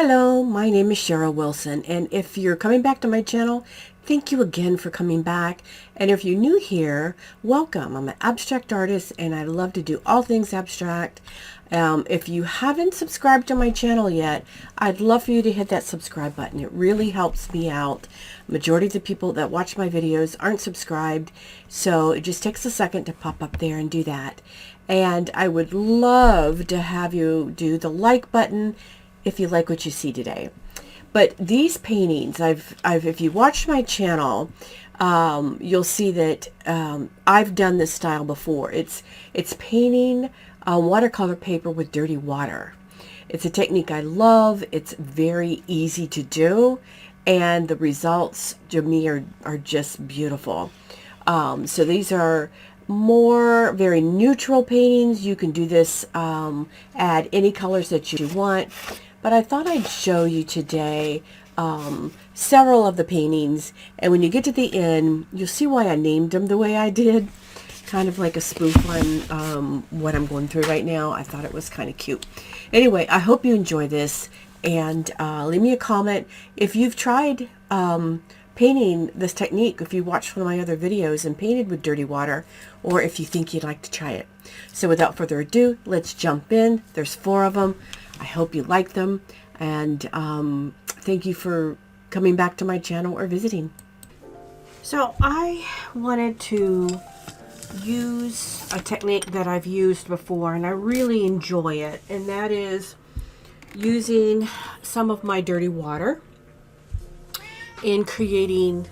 Hello, my name is Cheryl Wilson, and if you're coming back to my channel, thank you again for coming back. And if you're new here, welcome. I'm an abstract artist and I love to do all things abstract. If you haven't subscribed to my channel yet, I'd love for you to hit that subscribe button. It really helps me out. Majority of the people that watch my videos aren't subscribed, so it just takes a second to pop up there and do that. And I would love to have you do the like button if you like what you see today. But these paintings, if you watch my channel, you'll see that I've done this style before. It's painting watercolor paper with dirty water. It's a technique I love. It's very easy to do, and the results to me are just beautiful. So these are more very neutral paintings. You can do this, add any colors that you want. But I thought I'd show you today several of the paintings, and when you get to the end, you'll see why I named them the way I did. Kind of like a spoof on what I'm going through right now. I thought it was kind of cute. Anyway, I hope you enjoy this, and leave me a comment if you've tried painting this technique, if you watched one of my other videos and painted with dirty water, or if you think you'd like to try it. So without further ado, let's jump in. There's 4 of them. I hope you like them, and thank you for coming back to my channel or visiting. So I wanted to use a technique that I've used before and I really enjoy it, and that is using some of my dirty water in creating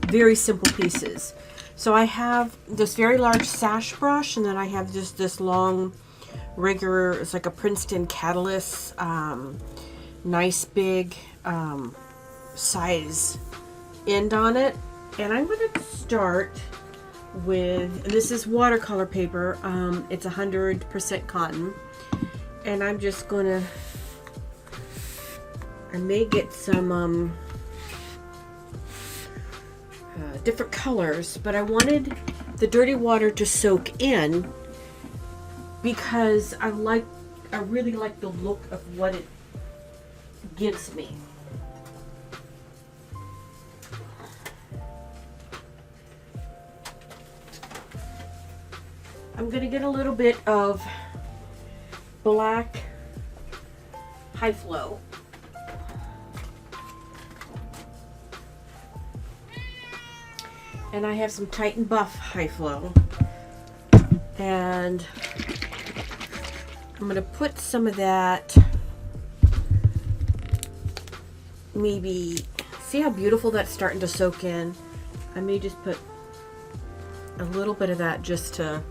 very simple pieces. So I have this very large sash brush, and then I have just this long regular, it's like a Princeton Catalyst, nice big size end on it. And I'm going to start with, this is watercolor paper, it's 100% cotton, and I'm just going to, I may get some different colors, but I wanted the dirty water to soak in because I really like the look of what it gives me. I'm going to get a little bit of black high flow. And I have some Titan Buff high flow. And I'm going to put some of that, maybe, see how beautiful that's starting to soak in? I may just put a little bit of that just to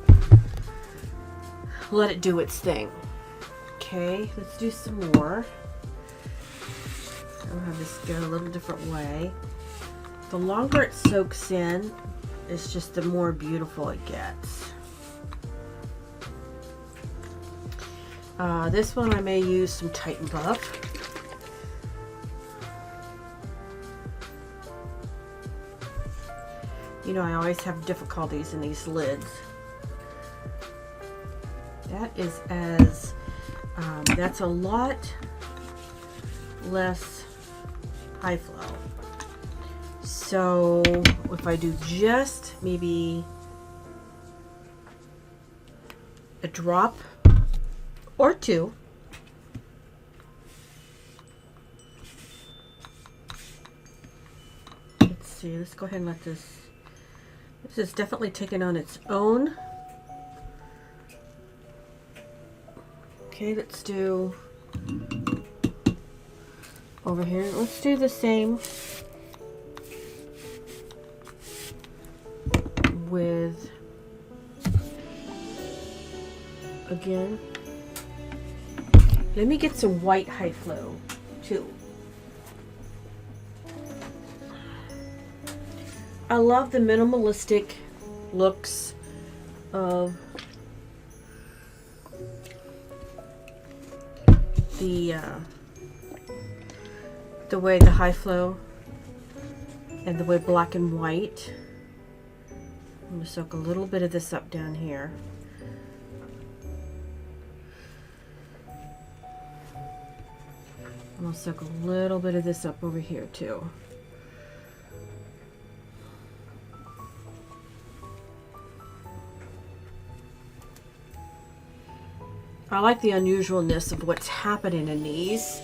let it do its thing. Okay, let's do some more. I'll have this go a little different way. The longer it soaks in, it's just the more beautiful it gets. This one I may use some Titan Buff. You know, I always have difficulties in these lids. That is that's a lot less high flow. So if I do just maybe a drop or 2, let's see, let's go ahead and let this is definitely taking on its own. Okay, let's do over here, let's do the same with, again, let me get some white high flow too. I love the minimalistic looks of the way the high flow and the way black and white. I'm going to soak a little bit of this up down here. And I'll soak a little bit of this up over here too. I like the unusualness of what's happening in these.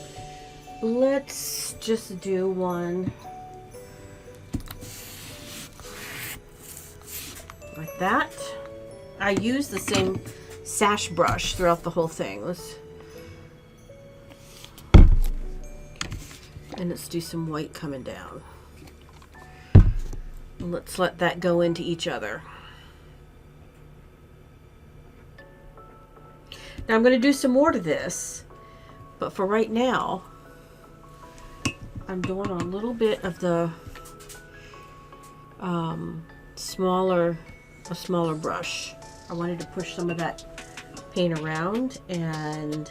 Let's just do one like that. I use the same sash brush throughout the whole thing. And let's do some white coming down. Let's let that go into each other. Now I'm going to do some more to this, but for right now, I'm doing a little bit of the smaller brush. I wanted to push some of that paint around and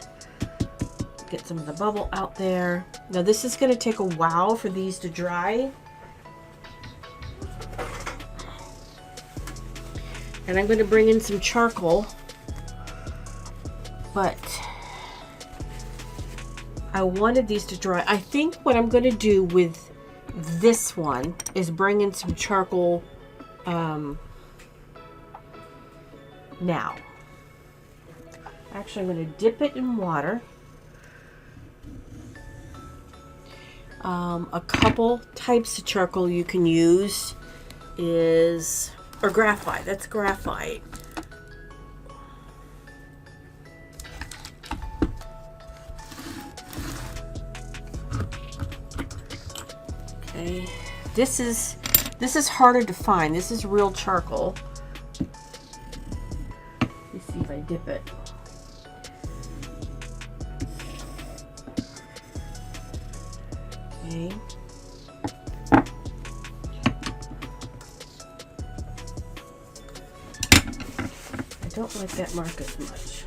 get some of the bubble out there. Now this is going to take a while for these to dry. And I'm going to bring in some charcoal. But I wanted these to dry. I think what I'm going to do with this one is bring in some charcoal now. Actually, I'm going to dip it in water. A couple types of charcoal you can use is, or graphite. That's graphite. Okay, this is harder to find. This is real charcoal. Let's see if I dip it. Okay. I don't like that mark as much.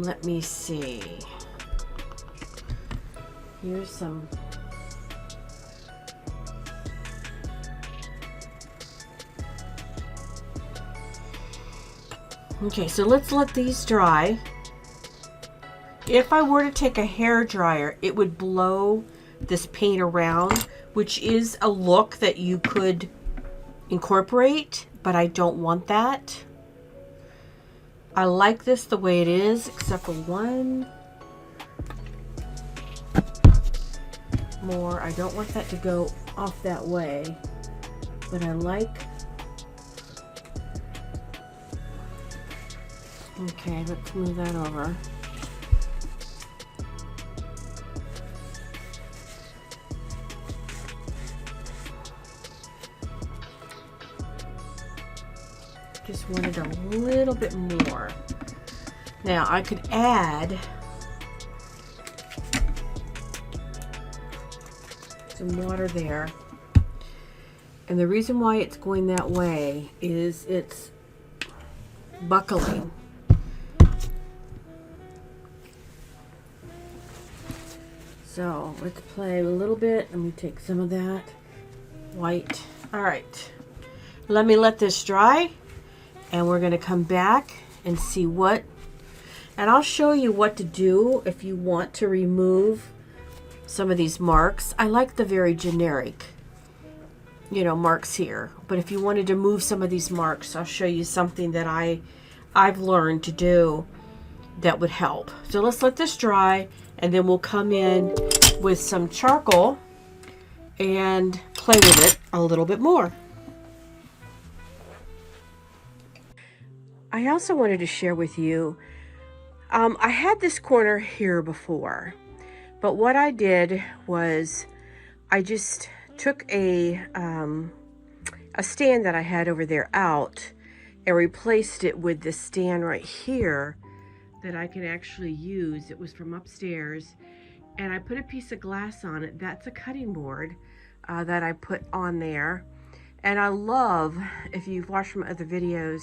Let me see. Here's some. Okay, so let's let these dry. If I were to take a hair dryer, it would blow this paint around, which is a look that you could incorporate, but I don't want that. I like this the way it is, except for one more. I don't want that to go off that way, but I like. Okay, let's move that over. Just wanted a little bit more. Now I could add some water there. And the reason why it's going that way is it's buckling. So let's play a little bit. Let me take some of that white. All right, let me let this dry, and we're going to come back and see what, and I'll show you what to do if you want to remove some of these marks. I like the very generic, marks here, but if you wanted to move some of these marks, I'll show you something that I've learned to do that would help. So let's let this dry, and then we'll come in with some charcoal and play with it a little bit more. I also wanted to share with you, I had this corner here before, but what I did was I just took a stand that I had over there out and replaced it with this stand right here that I can actually use. It was from upstairs, and I put a piece of glass on it. That's a cutting board that I put on there. And I love, if you've watched my other videos,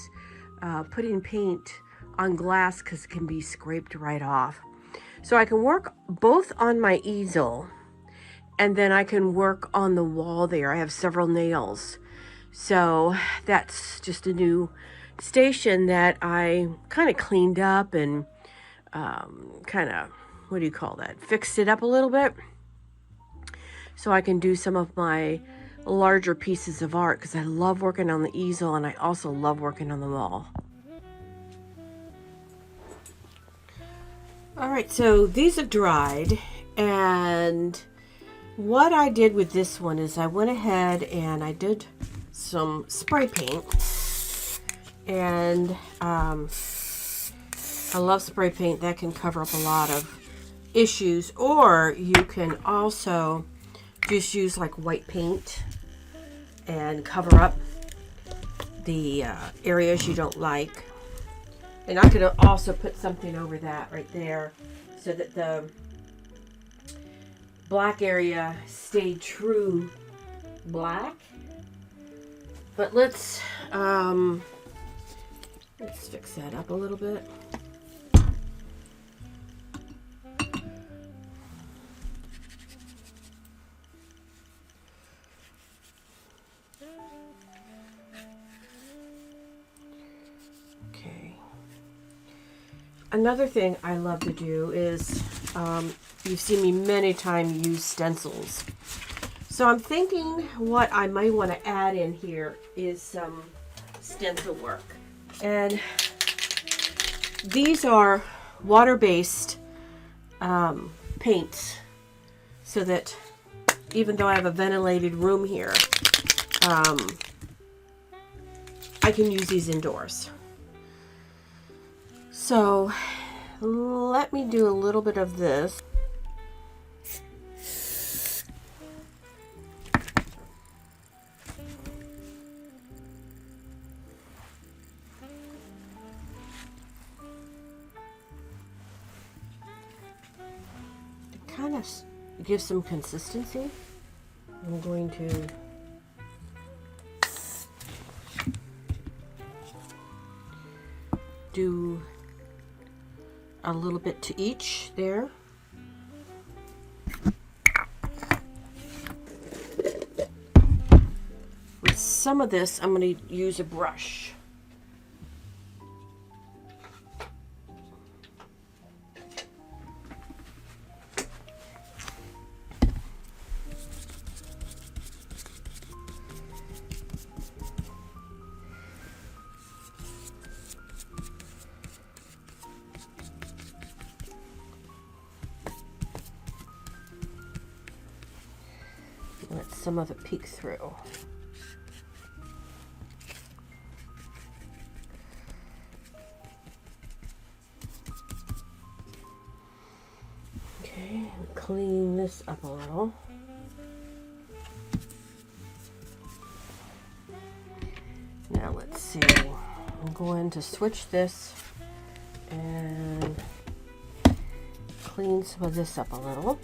putting paint on glass because it can be scraped right off. So I can work both on my easel, and then I can work on the wall there. I have several nails. So that's just a new station that I kind of cleaned up and kind of, what do you call that? Fixed it up a little bit so I can do some of my larger pieces of art, because I love working on the easel and I also love working on the wall. All right, so these have dried, and what I did with this one is I went ahead and I did some spray paint, and I love spray paint. That can cover up a lot of issues, or you can also just use like white paint and cover up the areas you don't like. And I could also put something over that right there so that the black area stayed true black. But let's fix that up a little bit. Another thing I love to do is, you've seen me many times use stencils. So I'm thinking what I might want to add in here is some stencil work. And these are water-based paints, so that even though I have a ventilated room here, I can use these indoors. So let me do a little bit of this. To kind of give some consistency, I'm going to do a little bit to each there. With some of this, I'm going to use a brush. Let some of it peek through. Okay, clean this up a little. Now let's see. I'm going to switch this and clean some of this up a little.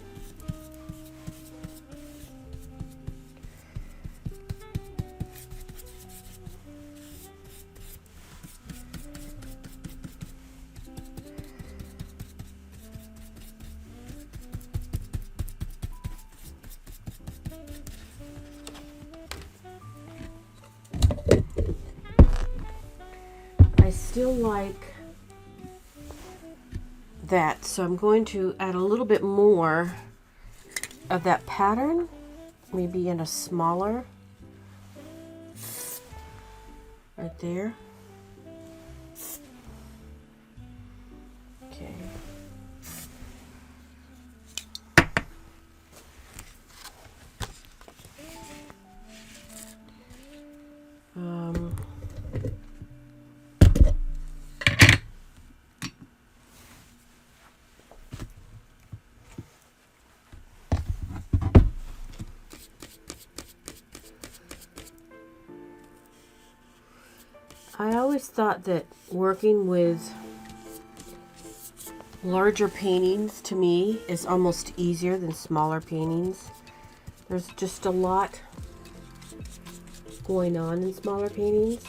Still like that, so I'm going to add a little bit more of that pattern, maybe in a smaller, right there. Okay. I always thought that working with larger paintings, to me, is almost easier than smaller paintings. There's just a lot going on in smaller paintings.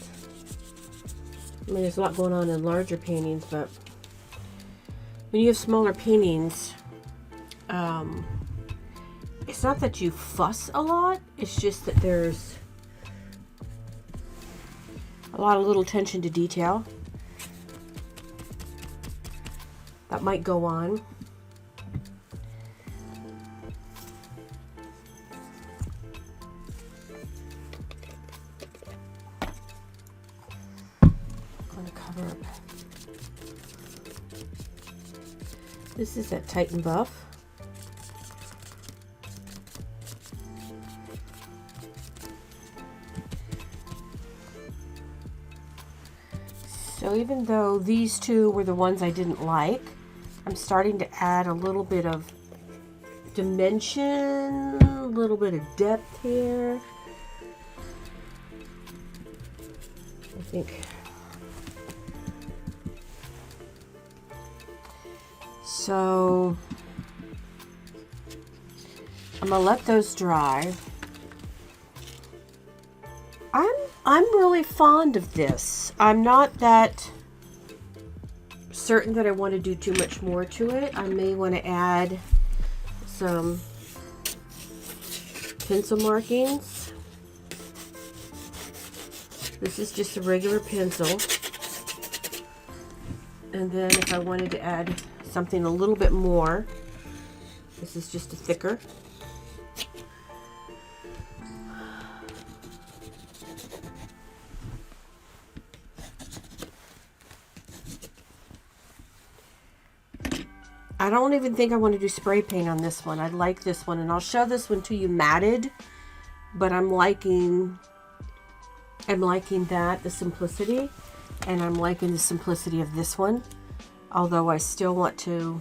I mean, there's a lot going on in larger paintings, but when you have smaller paintings, it's not that you fuss a lot, it's just that there's a lot of little attention to detail that might go on. I'm going to cover up. This is that Titan Buff. So even though these two were the ones I didn't like, I'm starting to add a little bit of dimension, a little bit of depth here. I think. So I'm gonna let those dry. I'm really fond of this. I'm not that certain that I want to do too much more to it. I may want to add some pencil markings. This is just a regular pencil. And then if I wanted to add something a little bit more, this is just a thicker. I don't even think I want to do spray paint on this one. I like this one, and I'll show this one to you matted, but I'm liking that, the simplicity, and I'm liking the simplicity of this one, although I still want to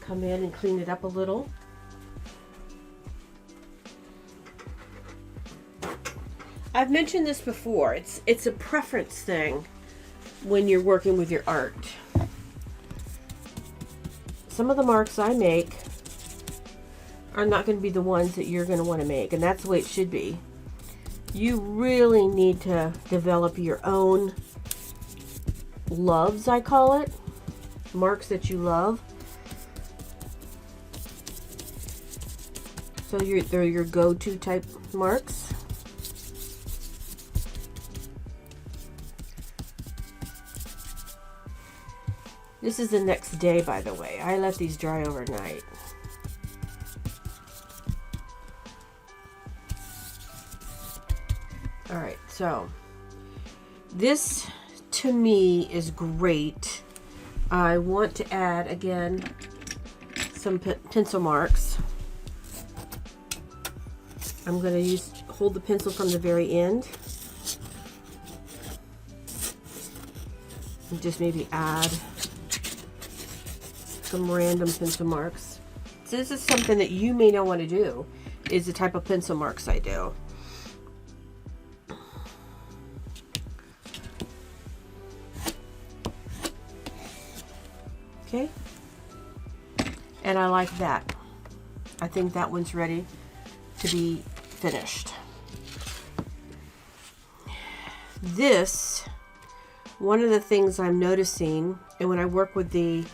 come in and clean it up a little. I've mentioned this before. It's a preference thing when you're working with your art. Some of the marks I make are not going to be the ones that you're going to want to make, and that's the way it should be. You really need to develop your own loves, I call it. Marks that you love. So they're your go-to type marks. This is the next day, by the way. I let these dry overnight. Alright, so this to me is great. I want to add, again, some pencil marks. I'm going to hold the pencil from the very end. And just maybe add some random pencil marks. So this is something that you may not want to do, is the type of pencil marks I do. Okay. And I like that. I think that one's ready to be finished. This, one of the things I'm noticing, and when I work with the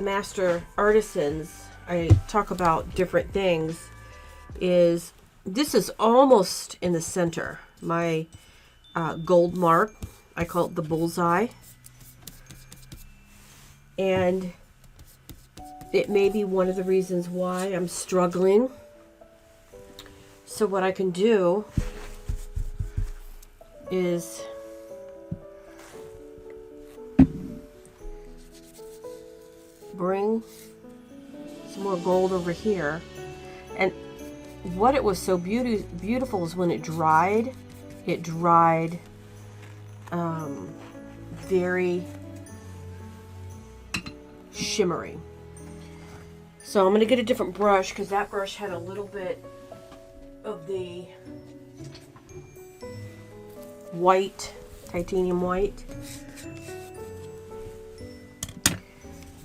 master artisans, I talk about different things, is this is almost in the center. My gold mark, I call it the bullseye. And it may be one of the reasons why I'm struggling. So what I can do is bring some more gold over here. And what it was so beautiful is when it dried very shimmery. So I'm going to get a different brush, because that brush had a little bit of the white, titanium white.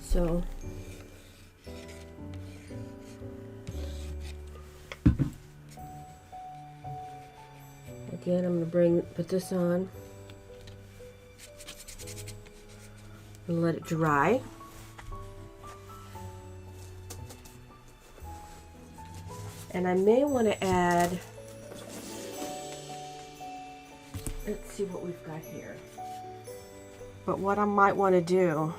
So again, I'm going to put this on and let it dry. And I may want to add, let's see what we've got here. But what I might want to do,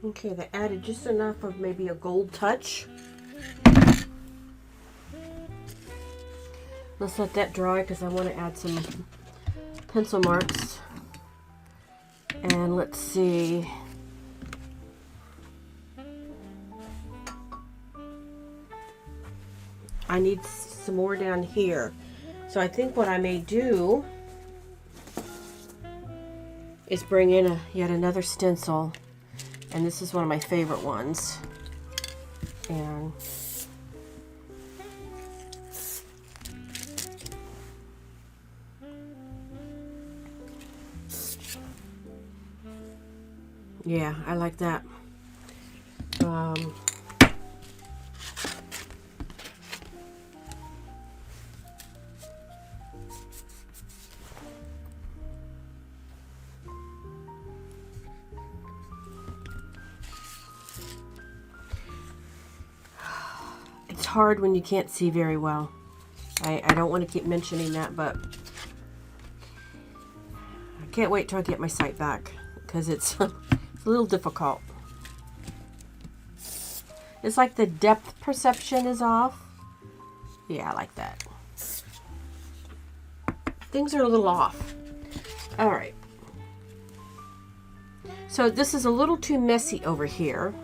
okay, they added just enough of maybe a gold touch. Let's let that dry because I want to add some pencil marks. And let's see. I need some more down here. So I think what I may do is bring in yet another stencil. And this is one of my favorite ones. And yeah, I like that. It's hard when you can't see very well. I don't want to keep mentioning that, but I can't wait till I get my sight back because it's a little difficult. It's like the depth perception is off. Yeah, I like that. Things are a little off. All right. So this is a little too messy over here.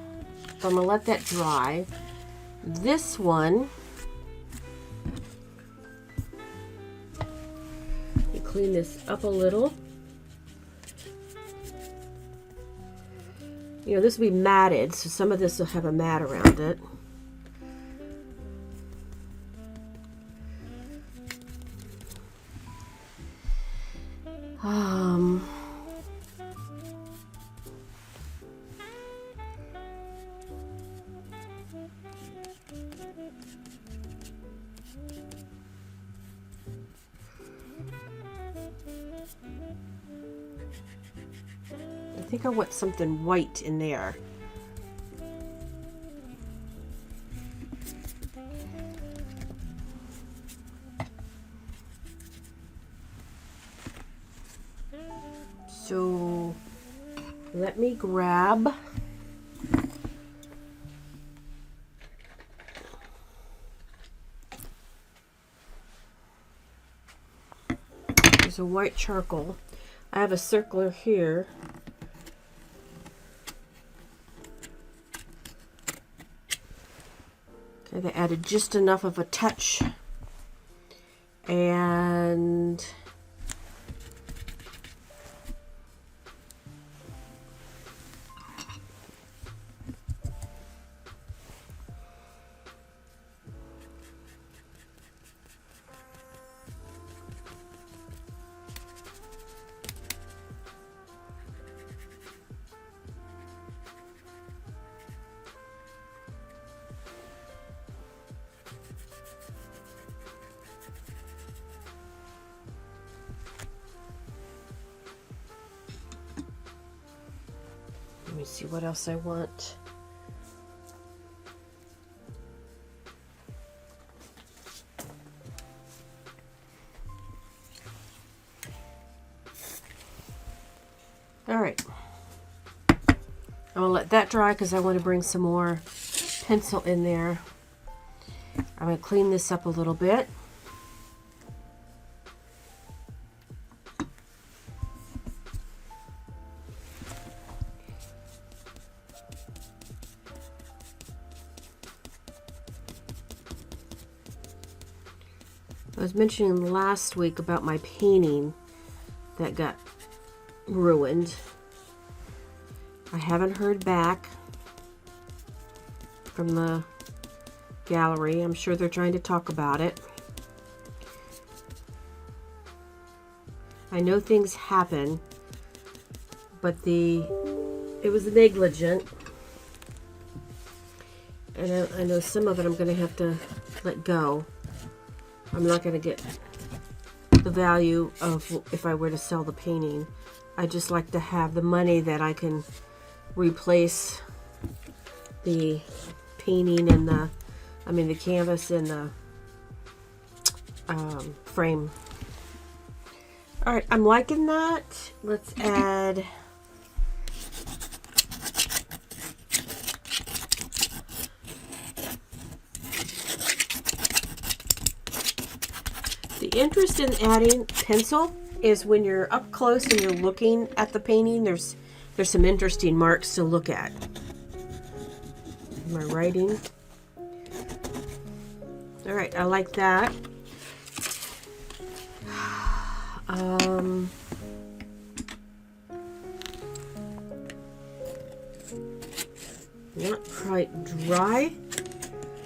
So I'm going to let that dry. This one, you clean this up a little. You know, this will be matted, so some of this will have a mat around it. I think I want something white in there. So let me grab there's a white charcoal. I have a circular here. Okay, they added just enough of a touch, and let me see what else I want. All right. I'm gonna let that dry because I want to bring some more pencil in there. I'm gonna clean this up a little bit. I was mentioning last week about my painting that got ruined. I haven't heard back. from the gallery. I'm sure they're trying to talk about it. I know things happen, but it was negligent. And I know some of it I'm going to have to let go. I'm not going to get the value of if I were to sell the painting. I just like to have the money that I can replace the painting and the canvas and the frame. All right, I'm liking that. Let's add the interest in adding pencil is when you're up close and you're looking at the painting, there's some interesting marks to look at. My writing. All right, I like that. Not quite dry,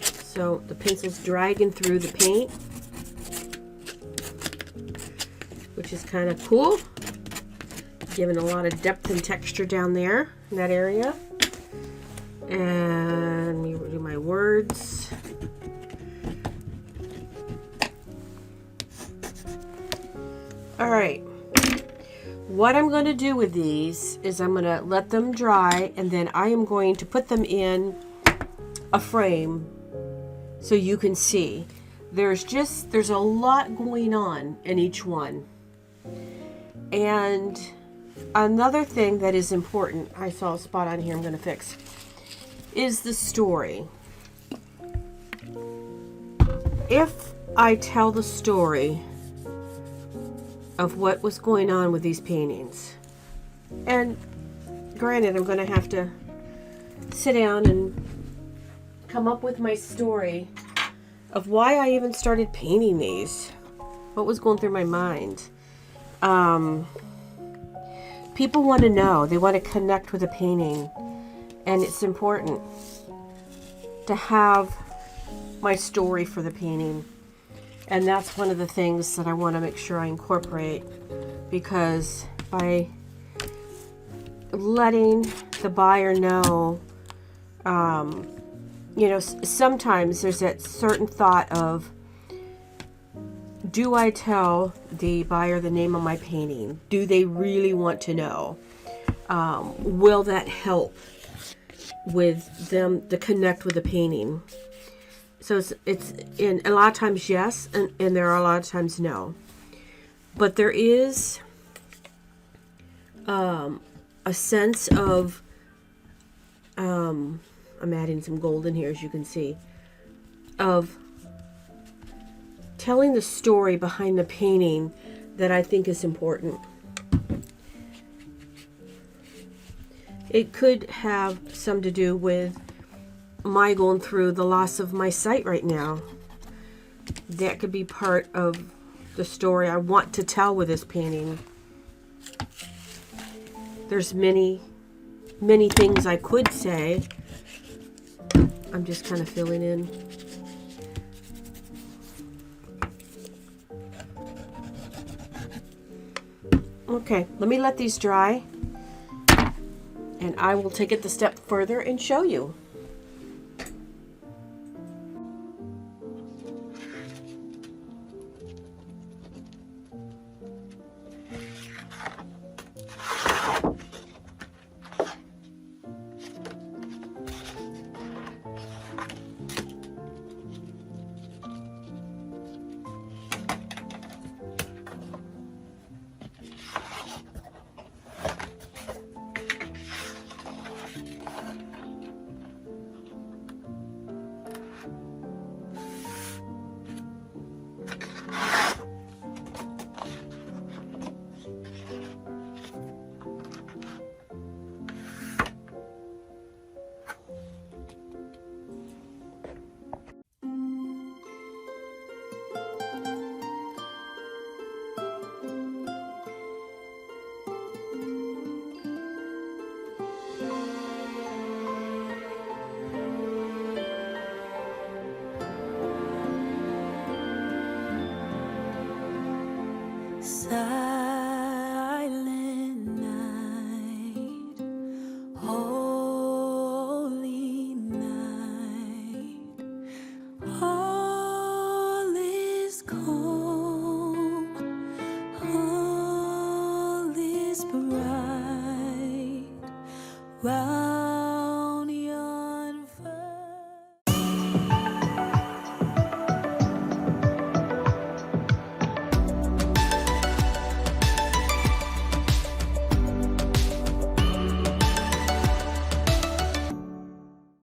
so the pencil's dragging through the paint, which is kind of cool, giving a lot of depth and texture down there in that area. And let me do my words. All right, what I'm going to do with these is I'm going to let them dry, and then I am going to put them in a frame so you can see. There's a lot going on in each one. And another thing that is important, I saw a spot on here I'm going to fix, is the story. If I tell the story of what was going on with these paintings, and granted I'm going to have to sit down and come up with my story of why I even started painting these, what was going through my mind. People want to know, they want to connect with a painting, and it's important to have my story for the painting. And that's one of the things that I want to make sure I incorporate, because by letting the buyer know, sometimes there's that certain thought of, do I tell the buyer the name of my painting? Do they really want to know? Will that help with them to connect with the painting? So it's in a lot of times yes, and there are a lot of times no. But there is a sense of, I'm adding some gold in here, as you can see, of telling the story behind the painting that I think is important. It could have some to do with my going through the loss of my sight right now. That could be part of the story I want to tell with this painting. There's many things I could say. I'm just kind of filling in. Okay, let me let these dry, and I will take it the step further and show you.